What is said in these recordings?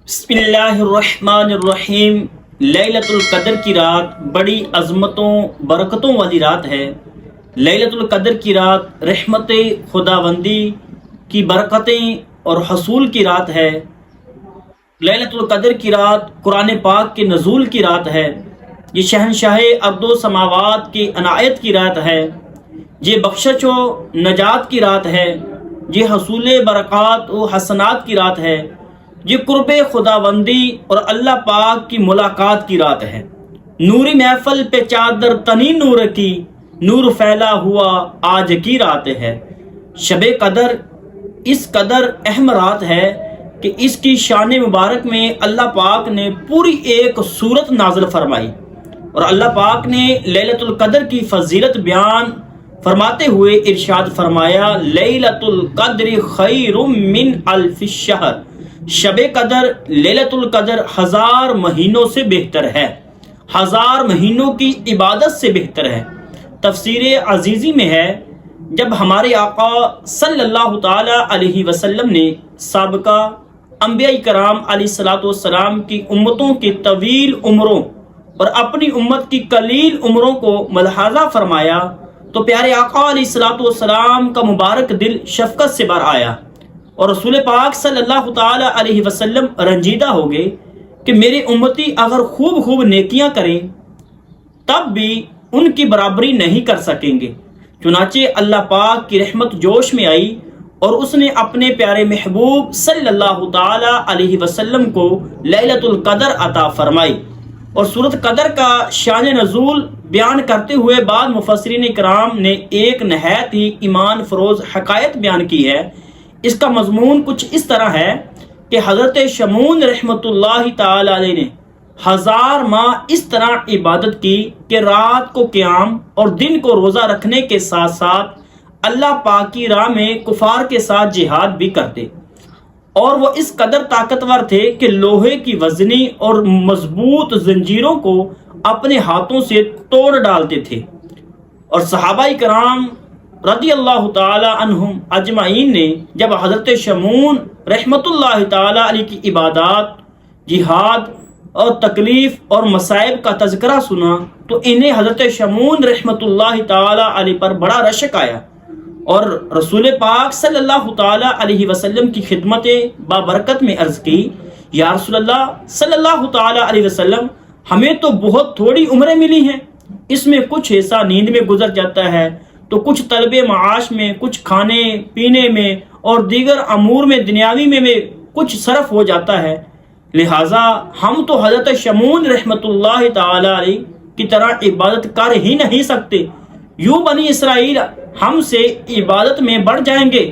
بسم اللہ الرحمن الرحیم۔ لیلۃ القدر کی رات بڑی عظمتوں برکتوں والی رات ہے۔ لیلۃ القدر کی رات رحمت خداوندی کی برکتیں اور حصول کی رات ہے۔ لیلۃ القدر کی رات قرآن پاک کے نزول کی رات ہے۔ یہ شہنشاہ ارض و سماوات کی عنایت کی رات ہے۔ یہ بخشش و نجات کی رات ہے۔ یہ حصول برکات و حسنات کی رات ہے۔ یہ قرب خداوندی اور اللہ پاک کی ملاقات کی رات ہے۔ نوری محفل پہ چادر تنی نور کی، نور پھیلا ہوا آج کی رات ہے۔ شب قدر اس قدر اہم رات ہے کہ اس کی شان مبارک میں اللہ پاک نے پوری ایک سورت نازل فرمائی، اور اللہ پاک نے لیلۃ القدر کی فضیلت بیان فرماتے ہوئے ارشاد فرمایا، لیلۃ القدر خیر من الف شہر۔ شب قدر لیلۃ القدر 1000 مہینوں سے بہتر ہے، 1000 مہینوں کی عبادت سے بہتر ہے۔ تفسیر عزیزی میں ہے، جب ہمارے آقا صلی اللہ تعالی علیہ وسلم نے سابقہ انبیاء کرام علیہ الصلوۃ والسلام کی امتوں کی طویل عمروں اور اپنی امت کی قلیل عمروں کو ملاحظہ فرمایا تو پیارے آقا علیہ الصلوۃ والسلام کا مبارک دل شفقت سے بھر آیا، اور رسول پاک صلی اللہ تعالی علیہ وسلم رنجیدہ ہو گئے کہ میرے امتی اگر خوب نیکیاں کریں تب بھی ان کی برابری نہیں کر سکیں گے۔ چنانچہ اللہ پاک کی رحمت جوش میں آئی اور اس نے اپنے پیارے محبوب صلی اللہ تعالی علیہ وسلم کو لیلۃ القدر عطا فرمائی، اور سورۃ قدر کا شان نزول بیان کرتے ہوئے بعض مفسرین کرام نے ایک نہایت ہی ایمان فروز حقائق بیان کی ہے۔ اس کا مضمون کچھ اس طرح ہے کہ حضرت شمعون رحمۃ اللہ تعالی علیہ نے 1000 ماہ اس طرح عبادت کی کہ رات کو قیام اور دن کو روزہ رکھنے کے ساتھ ساتھ اللہ پاک کی راہ میں کفار کے ساتھ جہاد بھی کرتے، اور وہ اس قدر طاقتور تھے کہ لوہے کی وزنی اور مضبوط زنجیروں کو اپنے ہاتھوں سے توڑ ڈالتے تھے۔ اور صحابہ کرام رضی اللہ تعالی عنہم اجمعین نے جب حضرت شمعون رحمت اللہ تعالی علیہ کی عبادات، جہاد اور تکلیف اور مصائب کا تذکرہ سنا تو انہیں حضرت شمعون رحمت اللہ تعالی علیہ پر بڑا رشک آیا، اور رسول پاک صلی اللہ تعالی علیہ وسلم کی خدمت بابرکت میں عرض کی، یا رسول اللہ صلی اللہ تعالی علیہ وسلم، ہمیں تو بہت تھوڑی عمریں ملی ہیں، اس میں کچھ حصہ نیند میں گزر جاتا ہے تو کچھ طلب معاش میں، کچھ کھانے پینے میں اور دیگر امور میں دنیاوی میں کچھ صرف ہو جاتا ہے، لہٰذا ہم تو حضرت شمعون رحمت اللہ تعالی علیہ کی طرح عبادت کر ہی نہیں سکتے، یوں بنی اسرائیل ہم سے عبادت میں بڑھ جائیں گے۔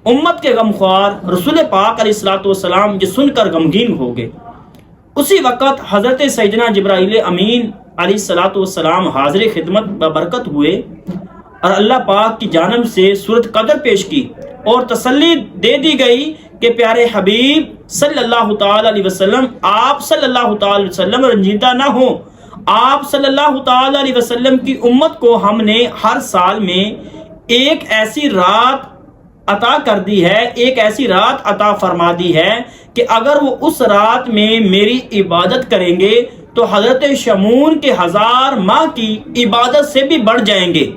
امت کے غمخوار رسول پاک علیہ الصلوۃ والسلام یہ سن کر غمگین ہو گئے۔ اسی وقت حضرت سیدنا جبرائیل امین علیہ الصلوۃ والسلام حاضر خدمت ببرکت ہوئے اور اللہ پاک کی جانب سے سورۃ قدر پیش کی، اور تسلی دے دی گئی کہ پیارے حبیب صلی اللہ تعالی علیہ وسلم، آپ صلی اللہ تعالی علیہ وسلم رنجیدہ نہ ہوں، آپ صلی اللہ تعالی علیہ وسلم کی امت کو ہم نے ہر سال میں ایک ایسی رات عطا کر دی ہے، ایک ایسی رات عطا فرما دی ہے کہ اگر وہ اس رات میں میری عبادت کریں گے تو حضرت شمعون کے 1000 ماہ کی عبادت سے بھی بڑھ جائیں گے۔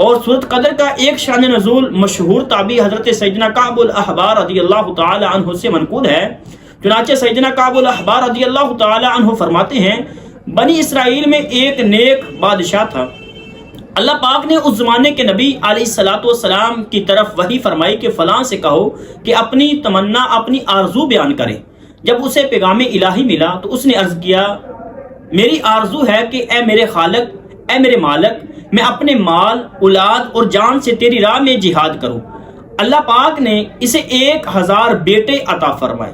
اور سورۃ قدر کا ایک شان نزول مشہور تابعی حضرت سیدنا کعب الاحبار رضی اللہ تعالی عنہ سے منقول ہے۔ چنانچہ سیدنا کعب الاحبار رضی اللہ تعالی عنہ فرماتے ہیں، بنی اسرائیل میں ایک نیک بادشاہ تھا۔ اللہ پاک نے اس زمانے کے نبی علیہ الصلوۃ والسلام کی طرف وحی فرمائی کہ فلاں سے کہو کہ اپنی تمنا، اپنی آرزو بیان کرے۔ جب اسے پیغام الہی ملا تو اس نے عرض کیا، میری آرزو ہے کہ اے میرے خالق، اے میرے مالک، میں اپنے مال، اولاد اور جان سے تیری راہ میں جہاد کروں۔ اللہ پاک نے اسے 1000 بیٹے عطا فرمائے،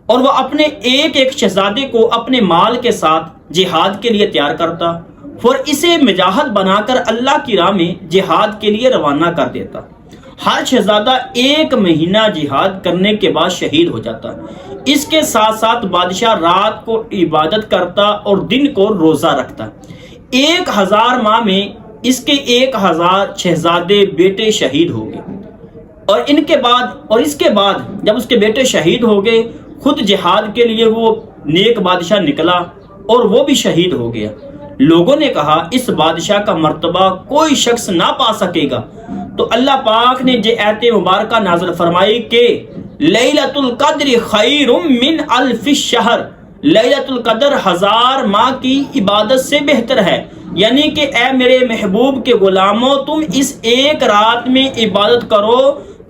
اور وہ اپنے ایک ایک شہزادے کو اپنے مال کے ساتھ جہاد کے لیے تیار کرتا، اور اسے مجاہد بنا کر اللہ کی راہ میں جہاد کے لیے روانہ کر دیتا۔ ہر شہزادہ 1 مہینہ جہاد کرنے کے بعد شہید ہو جاتا۔ اس کے ساتھ ساتھ بادشاہ رات کو عبادت کرتا اور دن کو روزہ رکھتا۔ 1000 ماہ میں اس کے 1000 شہزادے بیٹے شہید ہو گئے، اور اس کے بعد جب اس کے بیٹے شہید ہو گئے، خود جہاد کے لیے وہ نیک بادشاہ نکلا اور وہ بھی شہید ہو گیا۔ لوگوں نے کہا اس بادشاہ کا مرتبہ کوئی شخص نہ پا سکے گا، تو اللہ پاک نے یہ آیت مبارکہ نازل فرمائی کہ لیلۃ القدر خیر من الف شہر، لیلۃ القدر 1000 ماہ کی عبادت سے بہتر ہے، یعنی کہ اے میرے محبوب کے غلاموں تم اس ایک رات میں عبادت کرو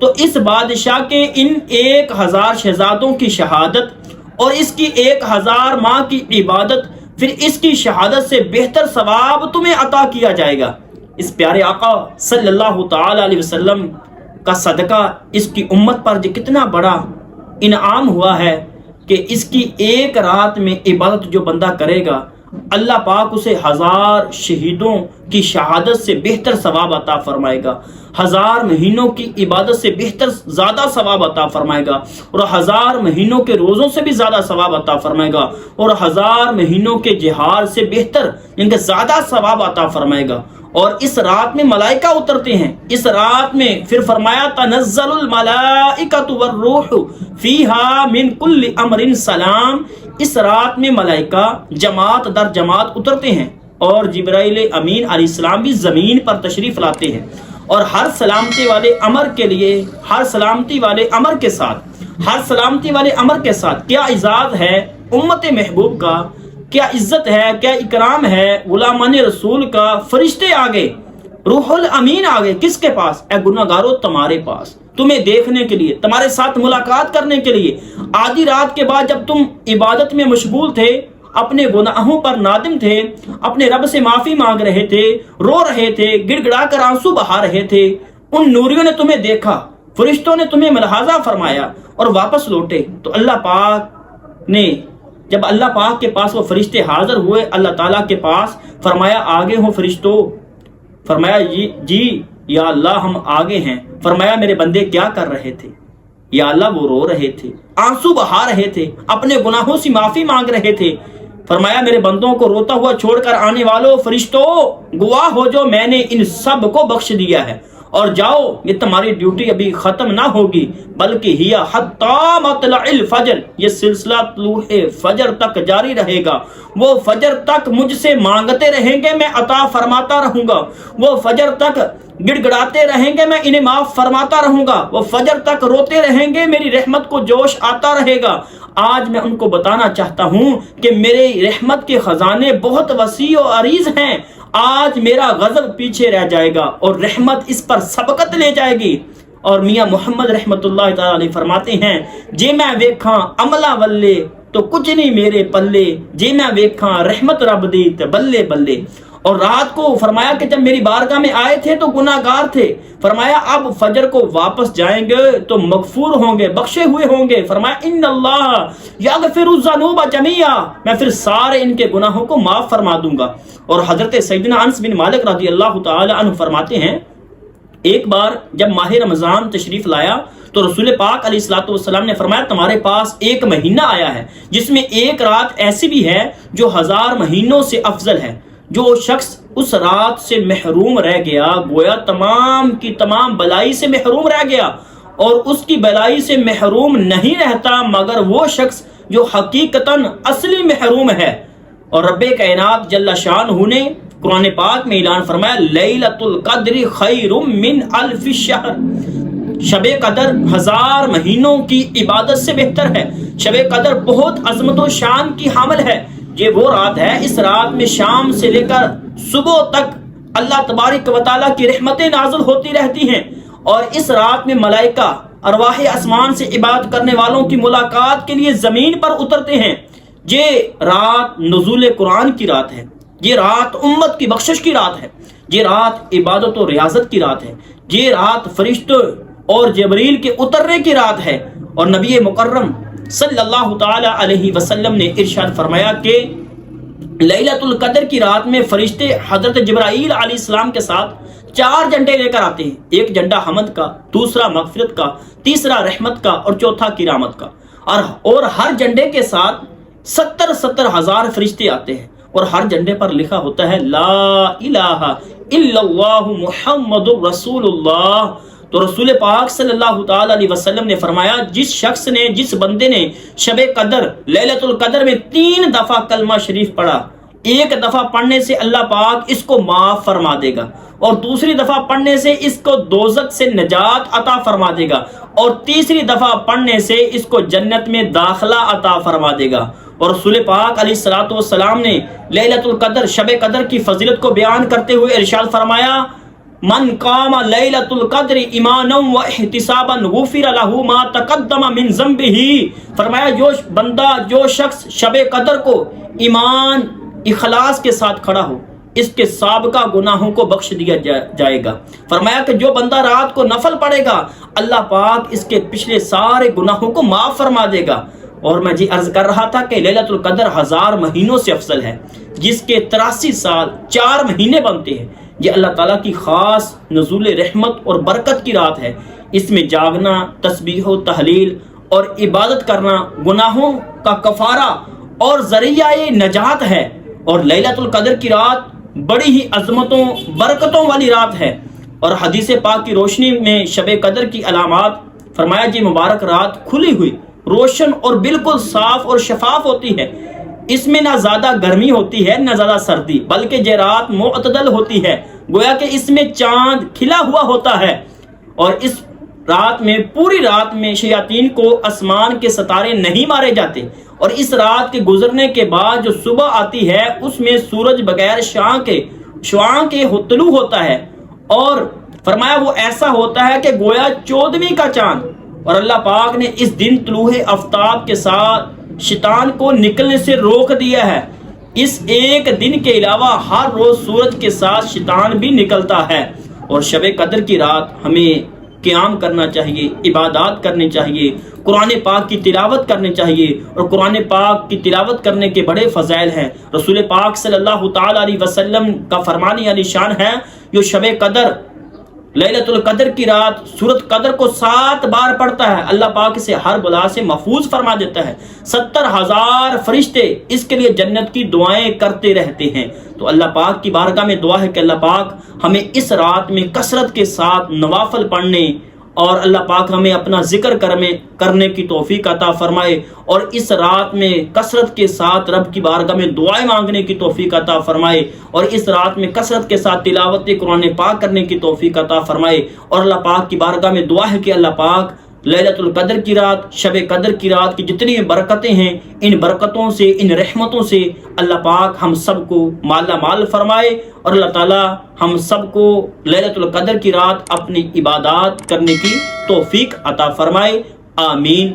تو اس بادشاہ کے ان 1000 شہزادوں کی شہادت اور اس کی 1000 ماہ کی عبادت پھر اس کی شہادت سے بہتر ثواب تمہیں عطا کیا جائے گا۔ اس پیارے آقا صلی اللہ تعالی علیہ وسلم کا صدقہ اس کی امت پر جو کتنا بڑا انعام ہوا ہے کہ اس کی ایک رات میں عبادت جو بندہ کرے گا اللہ پاک اسے 1000 شہیدوں کی شہادت سے بہتر ثواب عطا فرمائے گا، 1000 مہینوں کی عبادت سے بہتر زیادہ ثواب عطا فرمائے گا، اور 1000 مہینوں کے روزوں سے بھی زیادہ ثواب عطا فرمائے گا، اور 1000 مہینوں کے جہاد سے بہتر ان کے زیادہ ثواب عطا فرمائے گا۔ اور اس رات میں ملائکہ اترتے ہیں، اس رات میں پھر فرمایا تنزل الملائکۃ والروح فیہا من کل امر سلام، اس رات میں ملائکہ جماعت در جماعت اترتے ہیں اور جبرائیل امین علیہ السلام بھی زمین پر تشریف لاتے ہیں، اور ہر سلامتی والے امر کے لیے، ہر سلامتی والے امر کے ساتھ، ہر سلامتی والے امر کے ساتھ کیا اعزاز ہے امت محبوب کا، کیا عزت ہے، کیا اکرام ہے غلامان رسول کا۔ فرشتے آگے، روح الامین آگے، کس کے پاس؟ اے گناہگارو تمہارے پاس، تمہیں دیکھنے کے لیے، تمہارے ساتھ ملاقات کرنے کے لیے۔ آدھی رات کے بعد جب تم عبادت میں مشغول تھے، اپنے گناہوں پر نادم تھے، اپنے رب سے معافی مانگ رہے تھے، رو رہے تھے، گڑ گڑا کر آنسو بہا رہے تھے، ان نوریوں نے تمہیں دیکھا، فرشتوں نے تمہیں ملاحظہ فرمایا اور واپس لوٹے، تو اللہ پاک نے جب اللہ پاک کے پاس وہ فرشتے حاضر ہوئے اللہ تعالیٰ کے پاس، فرمایا آگے ہو فرشتوں، فرمایا جی یا اللہ ہم آگے ہیں۔ فرمایا میرے بندے کیا کر رہے تھے؟ یا اللہ وہ رو رہے تھے، آنسو بہا رہے تھے، اپنے گناہوں سے معافی مانگ رہے تھے۔ فرمایا میرے بندوں کو روتا ہوا چھوڑ کر آنے والوں فرشتوں گواہ ہو جو میں نے ان سب کو بخش دیا ہے، اور جاؤ یہ تمہاری ڈیوٹی ابھی ختم نہ ہوگی بلکہ ہی حتی مطلع الفجر، یہ سلسلہ طلوع فجر تک جاری رہے گا۔ وہ فجر تک مجھ سے مانگتے رہیں گے میں عطا فرماتا رہوں گا، وہ فجر تک گڑ گڑاتے رہیں گے میں انہیں معاف فرماتا رہوں گا، وہ فجر تک روتے رہیں گے میری رحمت کو جوش آتا رہے گا۔ آج میں ان کو بتانا چاہتا ہوں کہ میری رحمت کے خزانے بہت وسیع و عریض ہیں، آج میرا غضب پیچھے رہ جائے گا اور رحمت اس پر سبقت لے جائے گی۔ اور میاں محمد رحمت اللہ تعالی علیہ فرماتے ہیں جے میں ویکھاں عملہ ولے تو کچھ نہیں میرے پلے، جے میں ویکھاں رحمت رب دی تے بلے بلے۔ اور رات کو فرمایا کہ جب میری بارگاہ میں آئے تھے تو گناہگار تھے، فرمایا اب فجر کو واپس جائیں گے تو مغفور ہوں گے، بخشے ہوئے ہوں گے۔ فرمایا ان اللہ یغفر الذنوب جميعا، میں پھر سارے ان کے گناہوں کو معاف فرما دوں گا۔ اور حضرت سیدنا انس بن مالک رضی اللہ تعالی عنہ فرماتے ہیں ایک بار جب ماہ رمضان تشریف لایا تو رسول پاک علیہ الصلوۃ والسلام نے فرمایا تمہارے پاس ایک مہینہ آیا ہے جس میں ایک رات ایسی بھی ہے جو 1000 مہینوں سے افضل ہے۔ جو شخص اس رات سے محروم رہ گیا گویا تمام کی تمام بلائی سے محروم رہ گیا، اور اس کی بلائی سے محروم نہیں رہتا مگر وہ شخص جو حقیقتاً اصلی محروم ہے۔ اور رب کائنات جل شانہ نے قرآن پاک میں اعلان فرمایا لیلۃ القدر خیر من الف شہر، شب قدر 1000 مہینوں کی عبادت سے بہتر ہے۔ شب قدر بہت عظمت و شان کی حامل ہے۔ یہ وہ رات ہے، اس رات میں شام سے لے کر صبح تک اللہ تبارک و تعالیٰ کی رحمتیں نازل ہوتی رہتی ہیں، اور اس رات میں ملائکہ ارواح آسمان سے عبادت کرنے والوں کی ملاقات کے لیے زمین پر اترتے ہیں۔ یہ رات نزول قرآن کی رات ہے، یہ رات امت کی بخشش کی رات ہے، یہ رات عبادت و ریاضت کی رات ہے، یہ رات فرشتوں اور جبریل کے اترنے کی رات ہے۔ اور نبی مکرم صلی اللہ تعالی علیہ وسلم نے ارشاد فرمایا کہ لیلۃ القدر کی رات میں فرشتے حضرت جبرائیل علیہ السلام کے ساتھ 4 جھنڈے لے کر آتے ہیں، ایک جھنڈا حمد کا، دوسرا مغفرت کا، تیسرا رحمت کا اور چوتھا کرامت کا، اور ہر جھنڈے کے ساتھ 70 ہزار فرشتے آتے ہیں، اور ہر جھنڈے پر لکھا ہوتا ہے لا الہ الا اللہ محمد الرسول اللہ۔ تو رسول پاک صلی اللہ تعالی علیہ وسلم نے فرمایا جس بندے نے شب قدر لیلۃ القدر میں 3 دفعہ کلمہ شریف پڑھا، ایک دفعہ پڑھنے سے اللہ پاک اس کو معاف فرما دے گا، اور دوسری دفعہ پڑھنے سے اس کو دوزخ سے نجات عطا فرما دے گا، اور تیسری دفعہ پڑھنے سے اس کو جنت میں داخلہ عطا فرما دے گا۔ اور رسول پاک علیہ الصلوۃ والسلام نے لیلۃ القدر شب قدر کی فضیلت کو بیان کرتے ہوئے ارشاد فرمایا، من قام لیلۃ القدر ایمانا و احتسابا غفر له ما تقدم من ذنبه، فرمایا جو شخص شب قدر کو ایمان اخلاص کے ساتھ کھڑا ہو، اس کے سابقہ گناہوں کو بخش دیا جائے گا۔ فرمایا کہ جو بندہ رات کو نفل پڑھے گا، اللہ پاک اس کے پچھلے سارے گناہوں کو معاف فرما دے گا۔ اور میں عرض کر رہا تھا کہ لیلۃ القدر 1000 مہینوں سے افضل ہے، جس کے 83 سال 4 مہینے بنتے ہیں۔ یہ اللہ تعالیٰ کی خاص نزول رحمت اور برکت کی رات ہے۔ اس میں جاگنا، تسبیح و تحلیل اور عبادت کرنا گناہوں کا کفارہ اور ذریعہ نجات ہے۔ اور لیلۃ القدر کی رات بڑی ہی عظمتوں برکتوں والی رات ہے۔ اور حدیث پاک کی روشنی میں شب قدر کی علامات، فرمایا جی مبارک رات کھلی ہوئی، روشن اور بالکل صاف اور شفاف ہوتی ہے۔ اس میں نہ زیادہ گرمی ہوتی ہے نہ زیادہ سردی، بلکہ یہ رات معتدل ہوتی ہے، گویا کہ اس میں چاند کھلا ہوا ہوتا ہے۔ اور اس رات میں پوری رات میں شیاطین کو آسمان کے ستارے نہیں مارے جاتے، اور اس رات کے گزرنے کے بعد جو صبح آتی ہے اس میں سورج بغیر شعاع کے طلوع ہوتا ہے، اور فرمایا وہ ایسا ہوتا ہے کہ گویا 14ویں کا چاند۔ اور اللہ پاک نے اس دن طلوع آفتاب کے ساتھ شیطان کو نکلنے سے روک دیا ہے۔ اس ایک دن کے علاوہ ہر روز سورج کے ساتھ شیطان بھی نکلتا ہے۔ اور شب قدر کی رات ہمیں قیام کرنا چاہیے، عبادات کرنی چاہیے، قرآن پاک کی تلاوت کرنی چاہیے، اور قرآن پاک کی تلاوت کرنے کے بڑے فضائل ہیں۔ رسول پاک صلی اللہ تعالی علیہ وسلم کا فرمان علی شان ہے، جو شب قدر لیلۃ القدر کی رات سورۃ قدر کو 7 بار پڑھتا ہے، اللہ پاک اسے ہر بلا سے محفوظ فرما دیتا ہے۔ 70,000 فرشتے اس کے لیے جنت کی دعائیں کرتے رہتے ہیں۔ تو اللہ پاک کی بارگاہ میں دعا ہے کہ اللہ پاک ہمیں اس رات میں کثرت کے ساتھ نوافل پڑھنے، اور اللہ پاک ہمیں اپنا ذکر کرنے کی توفیق عطا فرمائے، اور اس رات میں کثرت کے ساتھ رب کی بارگاہ میں دعائیں مانگنے کی توفیق عطا فرمائے، اور اس رات میں کثرت کے ساتھ تلاوت قرآن پاک کرنے کی توفیق عطا فرمائے۔ اور اللہ پاک کی بارگاہ میں دعا ہے کہ اللہ پاک لیلۃ القدر کی رات، شب قدر کی رات کی جتنی برکتیں ہیں، ان برکتوں سے، ان رحمتوں سے اللہ پاک ہم سب کو مالا مال فرمائے، اور اللہ تعالی ہم سب کو لیلۃ القدر کی رات اپنی عبادات کرنے کی توفیق عطا فرمائے۔ آمین۔